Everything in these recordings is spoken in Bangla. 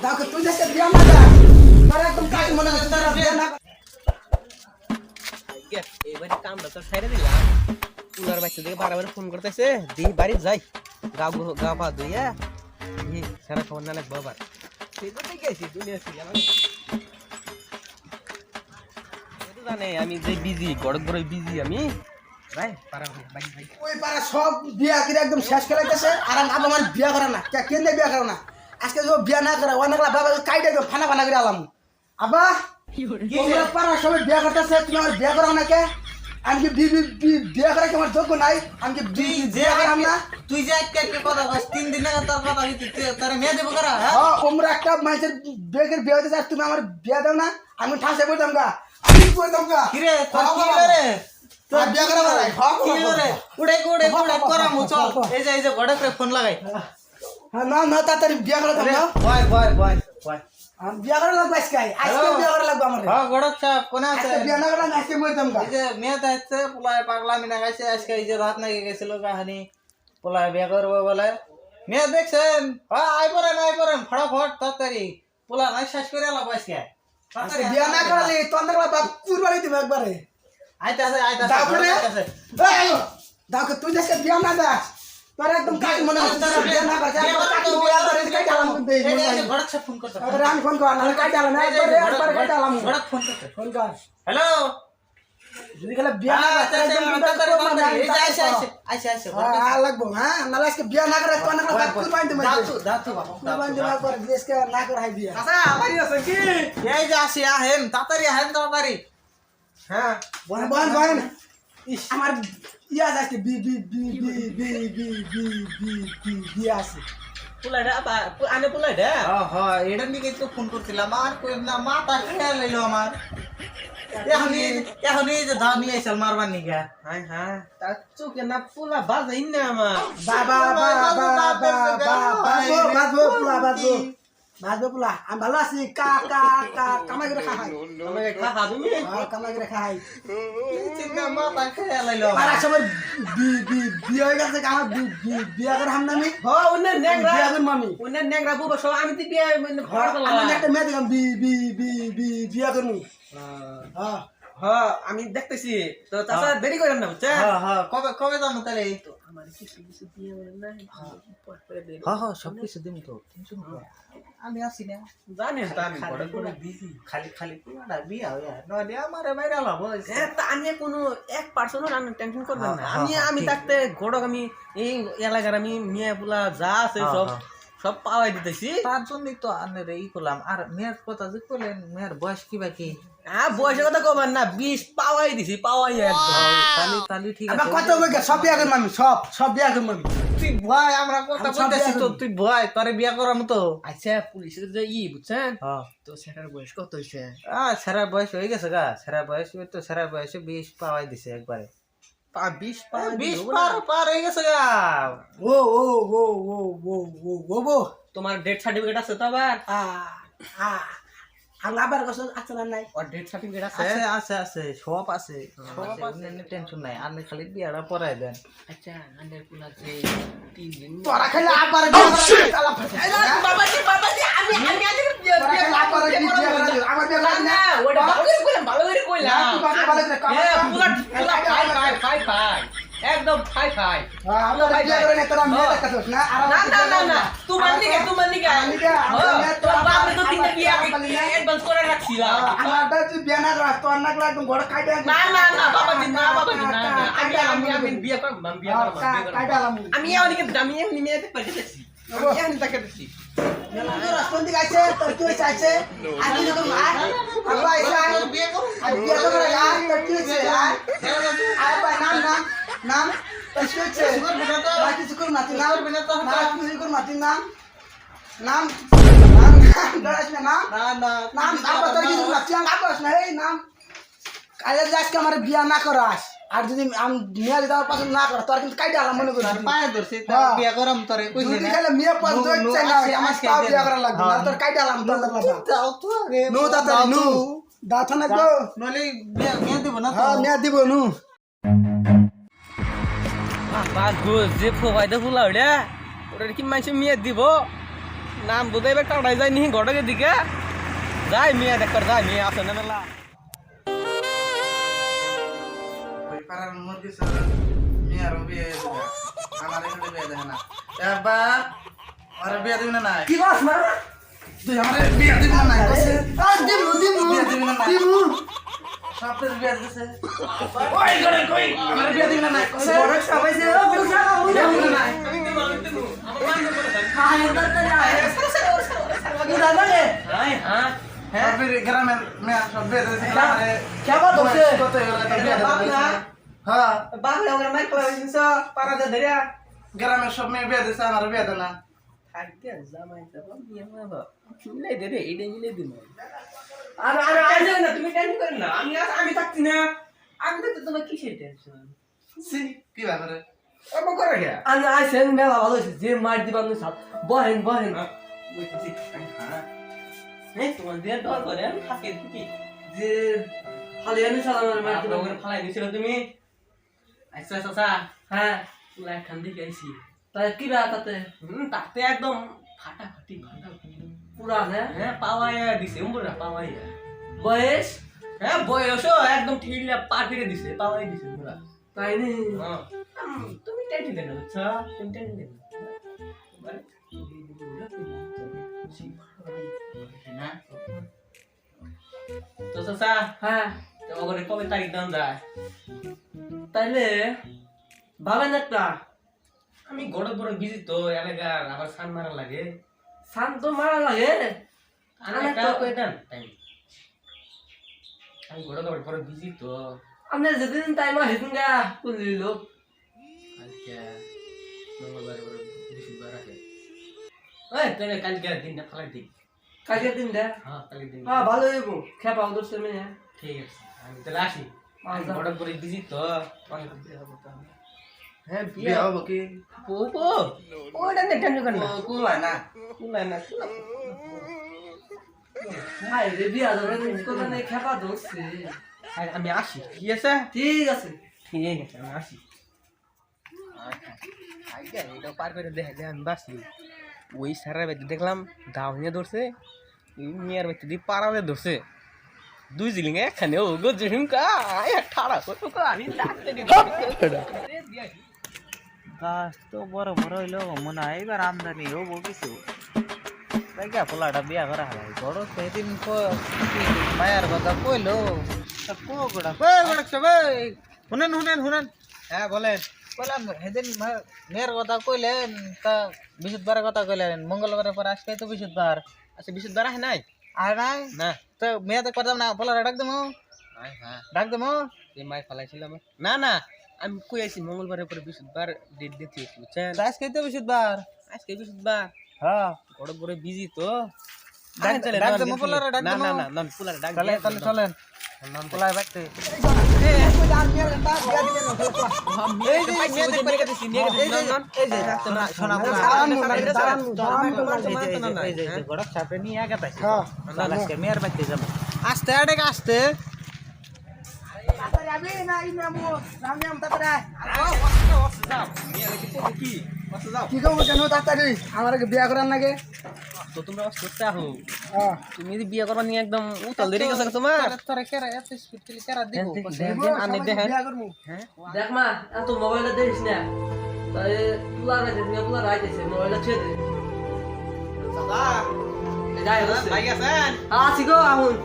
দেখো তুই যাকে বিয়া না কর তোর একদম কাজ মনে হচ্ছে তোর বিয়া না এবারে কামটা তো ছাইরে দিলাম পুলার বাচ্চা দিকে বারবার ফোন করতেছে দি বাড়ি যাই গাও পা দুইয়া সারা খবর না লাগবো আবার সেই তো গেছি দুনিয়া ছিল জানে আমি যে বিজি গড়ক গড়ই বিজি আমি ভাই পারা ভাই ভাই ওই পাড়া সব বিয়া করে একদম শেষ করে দিতেছে আর আব্বা আমার বিয়া করে না কেন বিয়া করে না আজকে যদি বিয়া না করে অনেকলা বাবা কাইটা একদম ফানা ফানা করে আলাম আব্বা তোমরা পাড়া সবাই বিয়া করতেছে তুমি আমার বিয়া করো না কে আমি কি বিয়া করা কি আমার যোগ্য নাই আমি কি বিয়া করাম না তুই যে একটা কথা কস 3 দিন আগে তোর কথা হইতে তোর মেয়ে দেব করা হ্যাঁ তোমরা একটা মানুষের বেগের বিয়ে হইতে চাস তুমি আমার বিয়া দাও না আমি ঠাসে বলতাম গা আমি বলতাম গা কি রে তোর কি রে তোর বিয়া করা ভাই কি রে উড়ে করাম চল এই যে ঘড়কে ফোন লাগাই হ্যাঁ না তাড়াতাড়ি বিয়া করা দাও না বয় আমি বিয়া করা লাগবে আজকে বিয়া করা লাগবে আমার হ্যাঁ ঘড়ক সাহেব কোন আছে আজকে বিয়া না করা আজকে বলতাম গা এই যে মেয়ে যাচ্ছে পোলায় পাগলামি না গাইছে আজকে এই যে রাত না গেছিল কাহিনী পোলায় বিয়া করবো বলে মেয়ে দেখছেন আই পড়েন ফটাফট তাড়াতাড়ি পোলা নাই শেষ করে এলাম আজকে আজকে বিয়া না করালে তোদের বাপ কুরবানি দিবে একবারে আইতাছে দেখো তুই যাকে বিয়া না দাস তোর একদম কাজ মনে হচ্ছে তোর বিয়া না করছে আর কাকে বিয়া করে কাই ডালাম কিন্তু এই ঘড়ক সাহেব ফোন করতে আরে আমি ফোন কর না কাই ডালাম একবার কাই ডালাম ঘড়ক ফোন করতে ফোন কর হ্যালো যদি গেলে বিয়া না করে আইসে লাগবো হ্যাঁ নালে আজকে বিয়া না করে তোর না বাপ কুরবানি দিবে দাতু বাবা কুরবানি দিবে করে দেশকে না করে হাই বিয়া আচ্ছা আমারই আছে কি এই যে আসি আহেন তাড়াতাড়ি হ্যাঁ বল আমার ইয়া আছে বিয়া আছে পুলাইডা আনে পুলাইডা হ্যাঁ এটা নিয়ে তো ফোন করছিলাম আর কই না মাথা খেয়ে লইলো আমার এখন এই যে দাও নিয়ে আইসাল মারবার নিগা হ্যাঁ তার চোখে না পুলা বাজাই না আমার বাজবো পুলা আমি ভালো আছি কামাই করে খাই আমাকে খা তুমি কামাই করে খাই চিন্তা মাথা খেয়ে লইলো আর সবার বিয়ে হয়ে গেছে আমার বিয়া করে হাম নামি অন্যের ন্যাংরা বিয়া করে মামি অন্যের ন্যাংরা বুবা সব আমি তো বিয়ে ঘর আমি একটা মেয়ে দেখলাম বিয়া করবো হ্যাঁ আমি দেখতেছি তো তাছাড়া দেরি করেন না বুঝছেন হ্যাঁ কবে যাবো তাহলে তো আমার কিছু দিয়ে বলেন না হ্যাঁ সব কিছু দিন তো আমি আসি না জানেন তো আমি বড় করে দিছি খালি পুরা বিয়া হইয়া নয় আমারে বাইরে লাভ হ্যাঁ তা আমি কোনো 1% রান টেনশন করবেন না আমি থাকতে ঘটক আমি এই এলাকার আমি মিয়া পুলা যা আছে সব পাওয়াই দিতেছি তার জন্যই তো আনের ই করলাম আর মেয়ের কথা যে করলেন মেয়ের বয়স কি বাকি বয়সের কথা কবেন না 20 পাওয়াই দিছি পাওয়াই একদম তালি ঠিক আবার আছে কত বই সব বিয়া করবো আমি সব বিয়া করবো আমি তুই ভয় আমরা কথা বলতেছি তো তুই ভয় তোরে বিয়া করাম তো আচ্ছা পুলিশের যে বুঝছেন হ্যাঁ তো সেটার বয়স কত হইছে সেরার বয়স হয়ে গেছে গা সেরার বয়স তো সেরার বয়সে 20 পাওয়াই দিছে একবারে 20 পার হয়ে গেছে গা ও তোমার ডেথ সার্টিফিকেট আছে তো আবার আবার কষ্ট আছে না নাই আর ডেথ সার্টিফিকেট আছে আছে সব আছে টেনশন নাই আপনি খালি বিয়াটা পড়াই দেন আচ্ছা আন্ডার পুলা যে 3 দিন তোরা খালি আবার বাবাজি আমি আজকে বিয়ে আমার বিয়া করে না ওটা ভালো করে কইলাম পুরা খাই একদম খাই আমরা বিয়া করে না তোরা মেয়ে দেখাছস না না তোমার নিকে তোর বাপরে তো তিনটা বিয়ে অ্যাডভান্স করে রাখছিলাম আমারটা তুই বিয়া না কর তোর না একদম বড় কাইটা না বাবাজি না আমি বিয়ে করব আমি এমনিকে দামি এমনি মেয়ে দেখতে পাইতেছি আমি এমনি তাকে দেখছি রাষ্ট্রপতি গাইছে তোর কি চাইছে আজকে যখন আল্লাহ ইসা বিয়ে করো আর বিয়ে তো করে আর তোর কি হইছে আর ভাই নাম তোর কি হইছে বাকি কিছু কর না তুই নাম কিছু কর না তুই নাম দরাস না নাম আবার তোর কিছু না তুই আবার না এই নাম কালে আজকে আমার বিয়া না করাস আর যদি আমি মেয়ে দেওয়ার পছন্দ না করা তোর কিন্তু কাইটা আলাম মনে করি পায়ে ধরছি বিয়া করাম তোরে কইছি না খালি মেয়ে পছন্দ হচ্ছে না আমার তাও বিয়া করা লাগবে না তোর কাইটা আলাম তোর লাগবে দাও তো আগে নো দাদা নো দাথা না গো নলি মেয়ে দিব না তো হ্যাঁ মেয়ে দিব নো বাস গো যে ফোবাইতে ফুলা ওটা কি মাইছে মেয়ে দিব নাম দুধে বেটা উঠাই যায় নি ঘটকের দিকে যাই মেয়ে দেখবার যাই মেয়ে আছে না মেলা ওই পাড়ার মুরগি স্যার মেয়ের বিয়ে দেবে আমার এখানে বিয়ে দেবে না আব্বা আর বিয়ে দিবি না নাই কি বাস মার তুই আমার বিয়ে দিবি না নাই কইছে দিমু বিয়ে দিবি না নাই দিমু সবদের বিয়ে দিছে ওই করে কই আমার বিয়ে দিবি না নাই কইছে বড় সবাইছে ও বড় সারা ওই না দিবি না নাই আমি দেব আমার মান করে দেন হ্যাঁ এবার তো আয় কি দাদা রে আয় হ্যাঁ হ্যাঁ ফির গ্রামের মেয়ে সব বিয়ে দিছে কেবা দছে কত হলো তো বিয়ে দিছে হ্যাঁ বাংলা ওরা মাইক লাগাইছিস পারাতে ধরিয়া গ্রামের সব মেয়ে বিয়ে দিছে আমার বিয়ে দেয় না থাকতে জামাই যাব নিয়ে বাবা মিলাই দে রে এইটা মিলাই দিন আর আর আজ না তুমি টেনশন করেন না আমি থাকছি না আমি তো তোমার কিসের টেনশন সি কি ব্যাপারে অব করে গে আমি আইছেন মেলা ভালো হইছে যে মার দিবা আমি সাথ বহেন বহেন বুঝছি হ্যাঁ এই তোমার দিয়ে ডর করে আমি থাকে কি যে খালি আমি সালামের মার দিবা ওরে ফালাই দিছিল তুমি আচ্ছা আচ্ছা হ্যাঁ তুলা খান দিকে আইছি তাই কি বা তাতে তাতে একদম ফাটাফাটি পুরা না হ্যাঁ পাওয়াইয়া দিছে উমরা পাওয়াইয়া বয়স হ্যাঁ বয়সও একদম ঠিকলা পার ফিরে দিছে পাওয়াই দিছে পুরা তাই নি হ্যাঁ তুমি টেনশন দেন আচ্ছা তুমি টেনশন দেন না তো চাচা হ্যাঁ তো ওরে কবে তারিখ দাম যায় তাইলে ভাবেন একটা আমি গড়ে বড় বিজি তো এলাকার আবার সান মারা লাগে শান্ত মারা লাগে আর আমি একটা তো- কই দেন টাইম আমি গড়ে বড় বিজি তো আপনি যেদিন টাইম হেতুন গা কুলি লোক আজকে মঙ্গলবার বড় বৃহস্পতিবার আছে ওই তাহলে কালকে দিনটা ফালাই দিই কালকে দিন দে হ্যাঁ কালকে দিন হ্যাঁ ভালো হইব খেপা ওদের সামনে ঠিক আছে আমি তাহলে আসি আমি আচ্ছা। বড় বড় বিজি তো অনেক বিয়ে হবে তো হ্যাঁ বিয়ে বিয়ে হবো কি ওপো ওটা নে টেনশন কর না কুলাই না না না হাই রে বিয়া ধরে কোন নাই খেপা ধরছে আমি আসি ঠিক আছে ঠিক আছে ঠিক আছে আমি আসি আচ্ছা এটা পার করে দেখে আমি বাসি ওই সারা বেঁচে দেখলাম দাও নিয়ে ধরছে মেয়ের বেঁচে দিয়ে পাড়াবে ধরছে দুই জিলিং একখানে ও গো জিলিংকা ঠাড়া করতো আমি গাছ তো বড় বড় হইলো মনে হয় এবার আমদানি হবো কিছু জায়গা পোলাটা বিয়া করা হয় বড় সেদিন মায়ের কথা কইলো তা কোগড়া শুনেন শুনেন শুনেন হ্যাঁ বলেন বললাম সেদিন মেয়ের কথা কইলেন তা বৃহস্পতিবারের কথা কইলেন মঙ্গলবারের পর আজকে তো বৃহস্পতিবার আচ্ছা বিশুদ্ধ রাখে নাই আর নাই না তো মেয়েদের করতাম না পোলাটা ডাক দেবো হ্যাঁ ডাক দেবো এই মাই ফালাইছিলাম না না আমি কই আছি মঙ্গলবারের পরে বৃহস্পতিবার ডেট দিতে বুঝছেন আজকে তো বৃহস্পতিবার আজকে বৃহস্পতিবার হ্যাঁ বড় বড় বিজি তো ডাক দেবো পোলারে ডাক না দেবো না না না পোলারে ডাক চলে দিয়ে চলে চলেন নাম পোলায় বাড়তে এই যে মেয়ে দেখতে গেছি নিয়ে গেছি এই যে তোমরা শোনা গড়ক সাপে নিয়ে আগে তাইছে আজকে মেয়ের বাড়তে যাবো আস্তে আড়ে আস্তে কি করবো কেন তাড়াতাড়ি আমার আগে বিয়া করার লাগে তো তোমরা করতে আহো তুমি যদি বিয়ে করবা নিয়ে একদম উতল দেরি গেছে তোমার তোরা কেরা এত স্পিড খেলি কেরা দিব আনে দেখেন বিয়া করবো হ্যাঁ দেখ মা এত মোবাইলটা দেখিস না তাই তুলা রাইতে তুমি তুলা রাইতেছে মোবাইলটা ছেড়ে দে যাই হচ্ছে ভাই আছেন আছি গো আহুন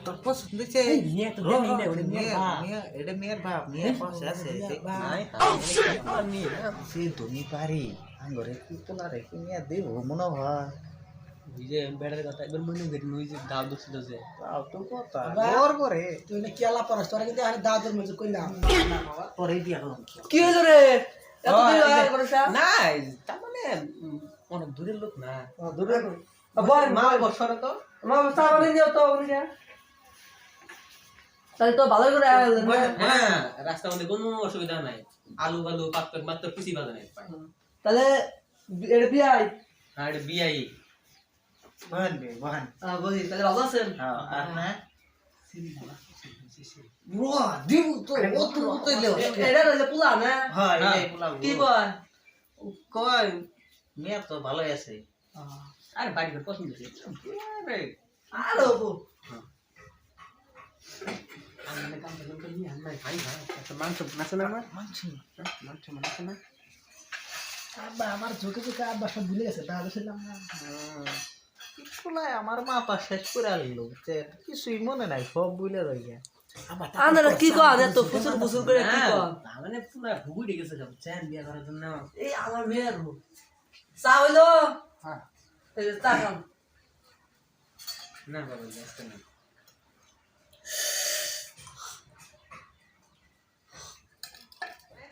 তোর পছন্দ হয়েছে এটা মেয়ের বাপ মেয়ের পাশে আছে সে তুমি পারি আঙ্গরে কি তোলা রেখে মেয়ে দেব মনে হয় ওই যে বেড়ার কথা একবার মনে করি ওই যে দাও দছিল যে তাও তো কথা ওর পরে তুই না কি আলা পড়াস তোরা কিন্তু আমি দাদুর মধ্যে কইলাম পরে বিয়া করব কি হইলো রে এত তুই আর করিস না তার মানে অনেক দূরের লোক না দূরে বল মা বছর তো মা সাবানে নিও তো ওনিয়া তাই তো ভালো করে হ্যাঁ রাস্তা মধ্যে কোনো অসুবিধা নাই আলু বালু পাত্তর মাত্র কিছু বাধা নাই তাহলে এর বিয়াই আর এটা বিআই বহান বে বহান বুঝি তাহলে ভালো আছেন আর না ওয়া দিবু তো ও তো উতইলো এটা রইলে পুলা না হ্যাঁ এই পোলা কি কয় কই মেয়ে তো ভালোই আছে আরে বাড়ি ঘর পছন্দ হয়েছে আরে আরো বউ আমি কাম করলাম নিয়ে আনলাই ভাই ভাই একটা মাংস বানাছে না আমার মাংস বানাছে না আব্বা আমার চোখে চোখে আব্বা সব ভুলে গেছে দাদা ছিলাম না পোলায় আমার মাথা শেষ করে আনলো কিছুই মনে নাই সব বুঝলে রয়ে যায় আন্দারা কি কয় না তো ফুসুর ফুসুর করে কি কয় মানে পুরা ভুগুড়ে গেছে সব চ্যান বিয়া করার জন্য এই আমার মেয়ের বউ চা হইলো হ্যাঁ এই যে চা খাম না বাবা ব্যস্ত না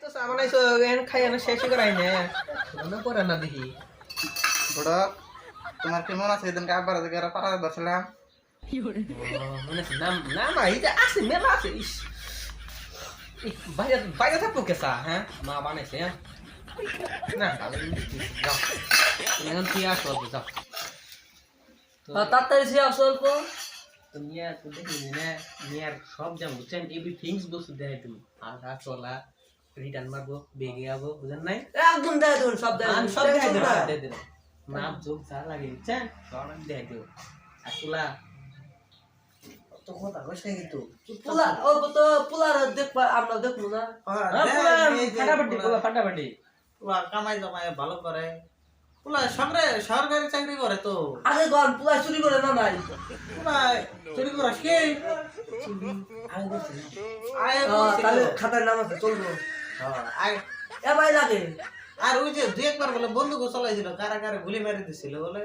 তো সামান আইসো এন খাই না শেষ করাই না না পরে না দেখি বড় তোমার কেমন আছে এদিনকে আব্বার জায়গায় পাড়া বসলাম মনে আছে নাম নাম এইটা আছে মেলা আছে ইস বাইরে বাইরে থাকবো কেসা হ্যাঁ মা বানাইছে হ্যাঁ না ভালো যাও তুমি এখন তুই আসো যাও তাড়াতাড়ি সে আসল তো তো মিয়া তো দেখলি না মিয়ার সব যা বুঝছেন এভরিথিংস বস্তু দেয় তুমি আগা চলা রিটার্ন মারবো বেগে যাবো বুঝেন নাই একদম দেয় দেবেন সব দেয় আমি সব দেখাই দেবো দিয়ে দেবো মাপ যোগ যা লাগে বুঝছেন সব আমি দেখাই দেবো আর তোলা তো কথা কইছ না কিন্তু পুলা ও তো পুলার দেখবা আমরা দেখবো না ফাটাফাটি পোলা ফাটাফাটি পোলা কামাই জমাই ভালো করে পোলা সরকারি চাকরি করে তো আগে গন পুলা চুরি করে না নাই পোলা চুরি করে কে আগে বলছি আয় তাহলে খাতার নাম আছে চলবো আয় এ ভাই লাগে আর ওই যে দুই একবার বলে বন্দুক চালাইছিল কারা কারা গুলি মেরে দিছিল বলে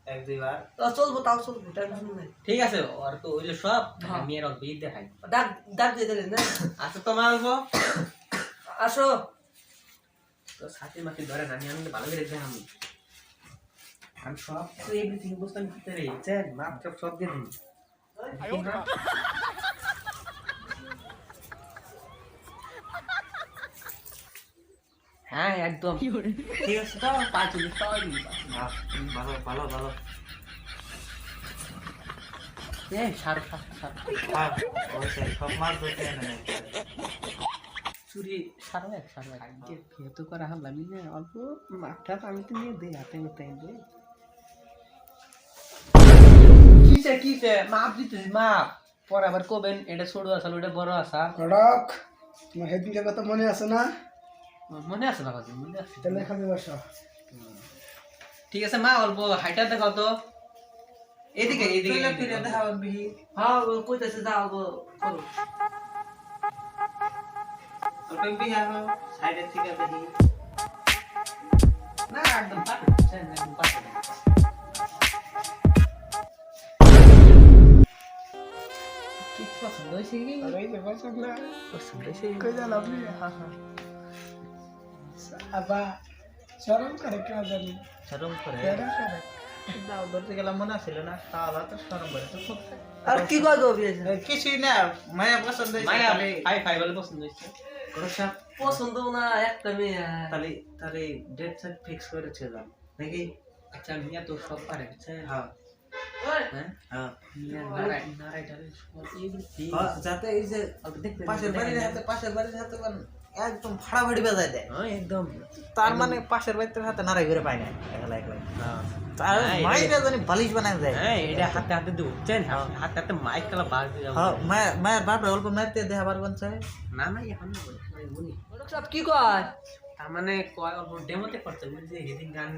এক দুইবার তো চলবো তাও চলবো টেনশন নাই ঠিক আছে আর তো ওই যে সব মেয়ের অল্প ঈদ দেখাই ডাক ডাক দিয়ে দিলেন না আচ্ছা তো মালবো আসো তো সাথে মাকে ধরে না আমি ভালো করে দেখাম আমি সব তো এভরিথিং বুঝতাম ভিতরে চেন মাপ সব দিয়ে দিন হ্যাঁ একদম ঠিক আছে তো 5 মিনিট টাই দিন ভালো ভালো ভালো এই সাড়ে 7 সব মাছ ধরতে এনে চুরি সাড়ে 1 আগে খেয়ে তো করা হলাম না অল্প মাপটা আমি তো নিয়ে দেই হাতে মতো দে কিসে মাপ দিতেছি মাপ পরে আবার কবেন এটা ছোট আসল ওটা বড় আসা কড়ক তোমার হেদিনকে কথা মনে আছে না মনে আছে না কাজে মনে আছে তাহলে খাবে বসো ঠিক আছে মা অল্প হাইটা দেখাও তো এদিকে এদিকে ফিরে দেখাবেন বিহি হ্যাঁ ও কইতাছে যাও গো করো অল্প বিহি সাইডের থেকে দেখি না একদম পাট একদম পাট কি পছন্দ হয়েছে কি এই যে পছন্দ না পছন্দ হয়েছে কই জানো আপনি হ্যাঁ হ্যাঁ আবা শরম করে কেন জানি শরম করে শরম করে দাও ধরতে গেলাম মনে ছিল না তাহলে তো শরম করে তো আর কি কয় গো বিয়েছে কিছুই না মায়া পছন্দ হয়েছে মায়া তাহলে ফাই বলে পছন্দ হয়েছে করসা পছন্দ না একটা মেয়ে তাহলে তাহলে ডেট সেট ফিক্স করেছে যাম নাকি আচ্ছা মিয়া তো সব পারে বুঝছেন হ্যাঁ হ্যাঁ হ্যাঁ মিয়া নারাই টারে সব এভরিথিং যাতে এই যে দেখতে পাশের বাড়ির হাতে একদম ফাড়াফাড়ি বাজায় দেয় হ্যাঁ একদম তার মানে পাশের বাড়ির হাতে নাড়াই করে পায় না একলা একলা হ্যাঁ তার হ্যাঁ, মাইরা জানি বালিশ বানায় দেয় হ্যাঁ এটা হাতে হাতে দিয়ে উঠছেন হাতে হাতে মাইক কালা বাজ দিয়ে যাবো হ্যাঁ মায়ের বাপ অল্প মারতে দেহা পারবেন চাই না না এখন না বলে উনি সব কি কয় তার মানে কয় অল্প ডেমোতে করতে বুঝলি হেদিন গান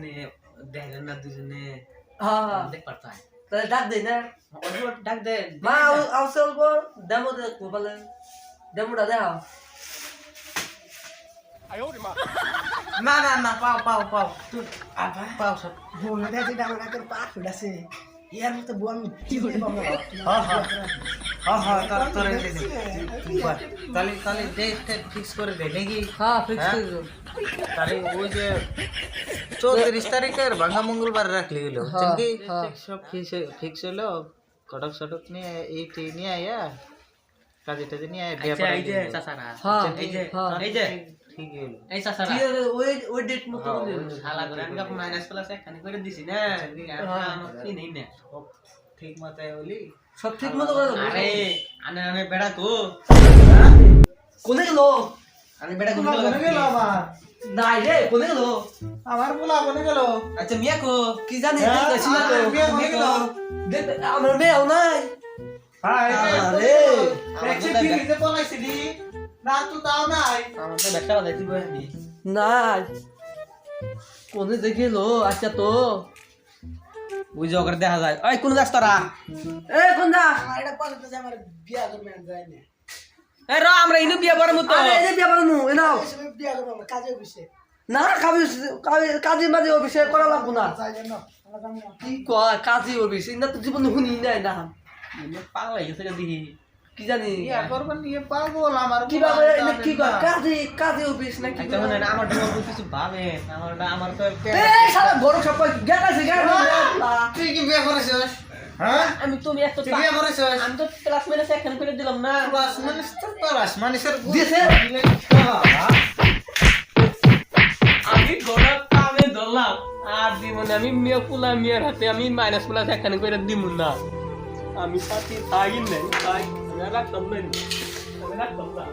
দেখলেন না দুজনে হ্যাঁ দেখ পারতে হয় তাহলে ডাক দেই না অল্প ডাক দে মা આવશે অল্প ডেমো দেখো বলে ডেমোটা দেখাও না না না পাও পাও পাও তুই পাও সব বলে দেখি ডামা ডাকের পা ফুটাছে ইয়ার মতো বউ আমি কি করে পাবো হ্যাঁ হ্যাঁ হ্যাঁ হ্যাঁ তাহলে তাহলে তাহলে ডেট ফিক্স করে দে নাকি হ্যাঁ ফিক্স করে দাও তাহলে ওই যে 34 তারিখের ভাঙা মঙ্গলবার রাখলি হলো হ্যাঁ, কি হ্যাঁ। সব ফিক্স হলো কটক সটক নিয়ে এইটি নিয়ে আয়া কাজে টাজে নিয়ে আয়া বিয়া আচ্ছা পড়াই এই যে দিবো। চাচারা হ্যাঁ, এই যে হ্যাঁ। এই যে ঠিকই হলো এই চাচারা ঠিক আছে ওই ডেট মতো বলে দিও। শালা করে আমি মাইনাস প্লাস একখানে করে দিছি না হ্যাঁ। আমার কি নেই না সব ঠিক মাথায় হলি সব ঠিক মতো করে দেবো। আরে আনে আনে বেড়া তো কোনে গেল? আনে বেড়া পোলা কোনে গেল আমার? নাই রে, কোনে গেল? আমার পোলা কোনে গেল? আচ্ছা মিয়া কো কি জানি হ্যাঁ, দেখতেছি না তো। আমার বিয়ে কোনে গেল? দেখ, আমার মেয়েও নাই। হাই আরে, দেখছি ফিরিতে পলাইছিলি না তো তাও নাই। আমার তো ব্যবসা বাজাইতে বসবি নাই। কোনে যে গেল? আচ্ছা তো। বুঝো করে দেখা যায় ওই কোন গাছ তোরা এ কোন দা? এ র আমরা ইনু বিয়ে করব তো আরে এই যে বিয়া করমু, এ নাও। না, কাজী মাঝে অভিষেক করা লাগবো না। কি কয় কাজী অভিষেক? না তো জীবনে শুনি নাই না। পাগল হয়ে গেছে দেখি কি জানি ইয়া করবেন নিয়ে পাগল আমার কি পোলা। ভাবে কি কয় কাজী অফিস না কি একটা মনে হয় না আমার তোমার কিছু ভাবে আমার তো এই শালা বড় সব গেট আছে গেট। তুই কি বিয়ে করেছিস? হ্যাঁ আমি তুমি এত তুই বিয়ে করেছিস? আমি তো ক্লাসমেট সেখানে করে দিলাম না ক্লাস মিনিস্টার ক্লাস মানুষের দিছে? আমি গোড়া কামে ধরলাম আর দিব না আমি মেয়ে পুলা মেয়ের হাতে আমি মাইনাস পুলা সেখানে করে দিব না আমি সাথে তাই নাই তাই আমি রাখতাম না আমি রাখতাম না